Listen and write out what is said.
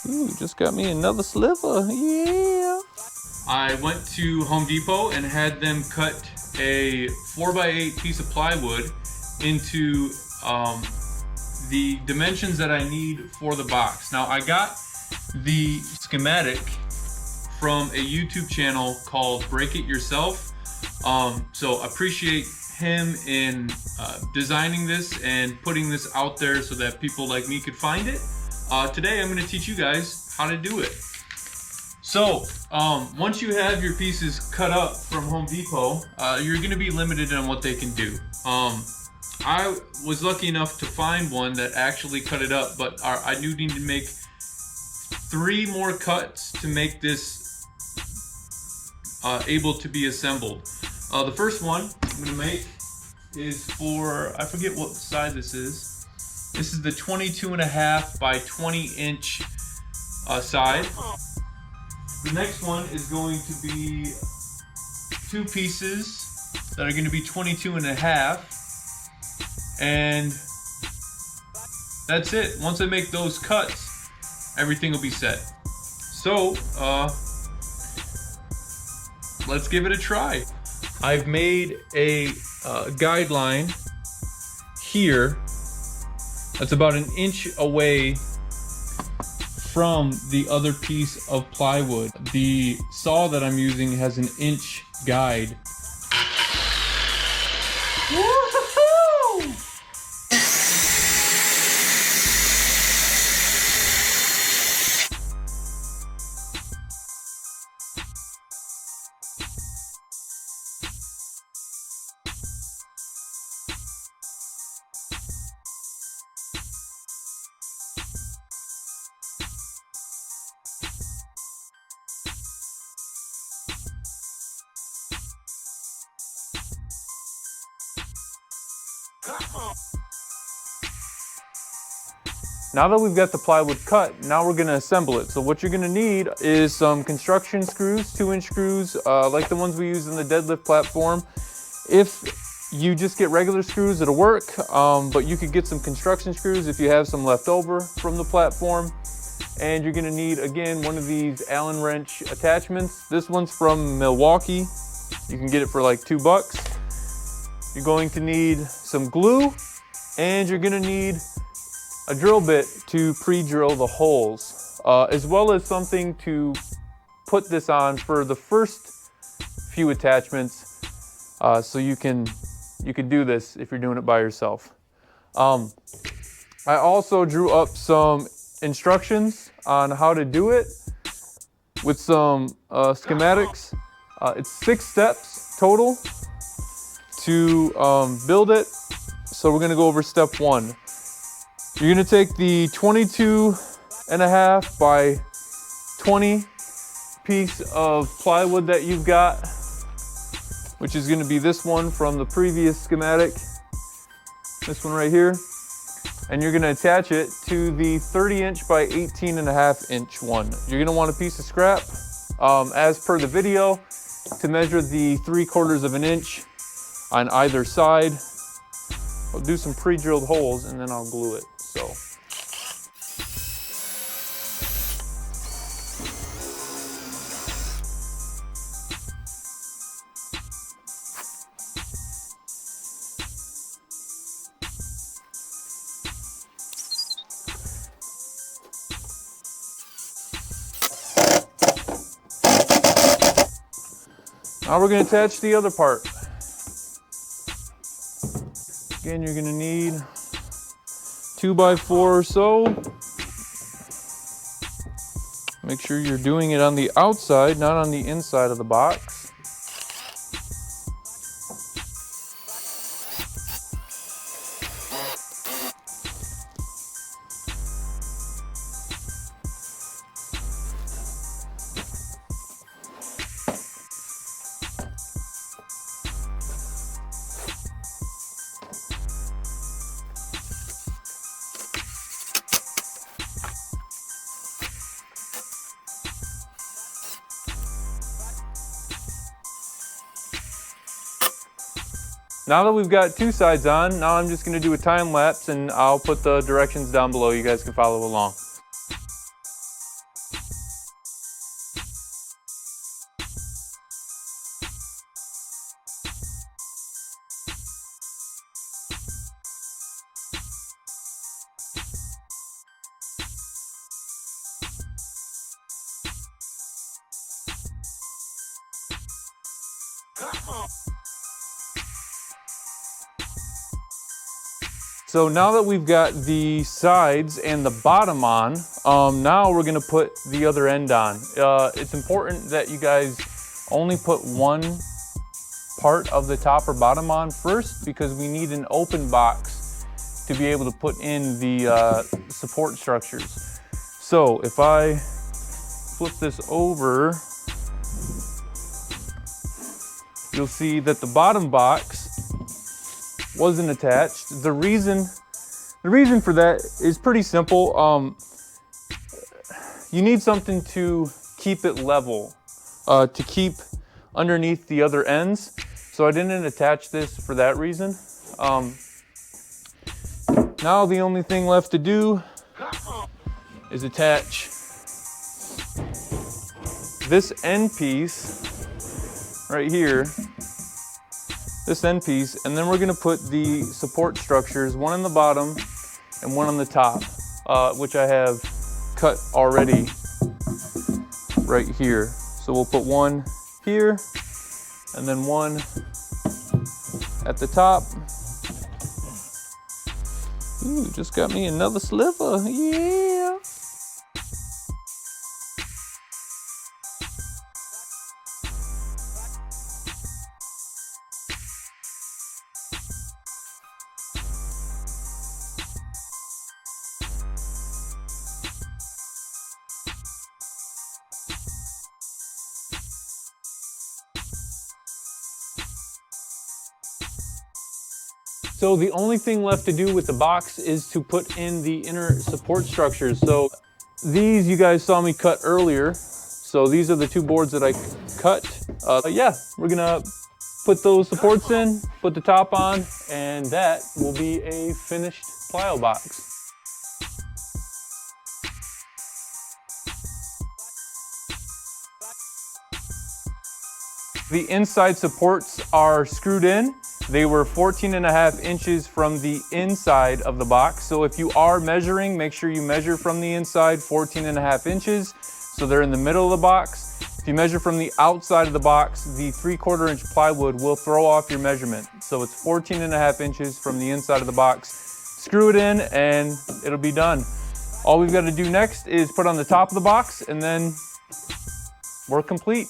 Ooh, just got me another sliver, yeah. I went to Home Depot and had them cut a 4x8 piece of plywood into the dimensions that I need for the box. Now I got the schematic from a YouTube channel called Break It Yourself. So appreciate him in designing this and putting this out there so that people like me could find it. Today I'm going to teach you guys how to do it. So once you have your pieces cut up from Home Depot, you're going to be limited on what they can do. I was lucky enough to find one that actually cut it up, but I do need to make 3 more cuts to make this able to be assembled. The first one I'm going to make is for, I forget what size this is. This is the 22.5 by 20 inch side. The next one is going to be 2 pieces that are going to be 22.5, and that's it. Once I make those cuts, everything will be set. So let's give it a try. I've made a guideline here that's about 1 inch away from the other piece of plywood. The saw that I'm using has an 1 inch guide. Woo-hoo-hoo! Now that we've got the plywood cut, now we're gonna assemble it. So what you're gonna need is some construction screws, 2-inch screws, like the ones we use in the deadlift platform. If you just get regular screws, it'll work, but you could get some construction screws if you have some left over from the platform. And you're gonna need, again, one of these Allen wrench attachments. This one's from Milwaukee. You can get it for like $2. You're going to need some glue, and you're gonna need a drill bit to pre-drill the holes, as well as something to put this on for the first few attachments, so you can do this if you're doing it by yourself. I also drew up some instructions on how to do it with some schematics. It's 6 steps total to build it. So we're gonna go over step 1. You're gonna take the 22.5 by 20 piece of plywood that you've got, which is gonna be this one from the previous schematic, this one right here, and you're gonna attach it to the 30-inch by 18.5-inch one. You're gonna want a piece of scrap, as per the video, to measure the 3/4 of an inch on either side. I'll do some pre-drilled holes and then I'll glue it. So now we're going to attach the other part. Again, you're going to need 2x4 or so. Make sure you're doing it on the outside, not on the inside of the box. Now that we've got 2 sides on, now I'm just going to do a time lapse and I'll put the directions down below. You guys can follow along. So now that we've got the sides and the bottom on, now we're gonna put the other end on. It's important that you guys only put one part of the top or bottom on first, because we need an open box to be able to put in the support structures. So if I flip this over, you'll see that the bottom box wasn't attached. The reason for that is pretty simple. You need something to keep it level, to keep underneath the other ends. So I didn't attach this for that reason. Now the only thing left to do is attach this end piece right here, this end piece, and then we're gonna put the support structures, one on the bottom and one on the top, which I have cut already right here. So we'll put one here and then one at the top. Ooh, just got me another sliver, yeah. So the only thing left to do with the box is to put in the inner support structures. So these you guys saw me cut earlier. So these are the two boards that I cut. Yeah, we're gonna put those supports in, put the top on, and that will be a finished Plyo-Box. The inside supports are screwed in. They were 14.5 inches from the inside of the box. So if you are measuring, make sure you measure from the inside 14.5 inches. So they're in the middle of the box. If you measure from the outside of the box, the 3/4 inch plywood will throw off your measurement. So it's 14.5 inches from the inside of the box. Screw it in and it'll be done. All we've got to do next is put on the top of the box and then we're complete.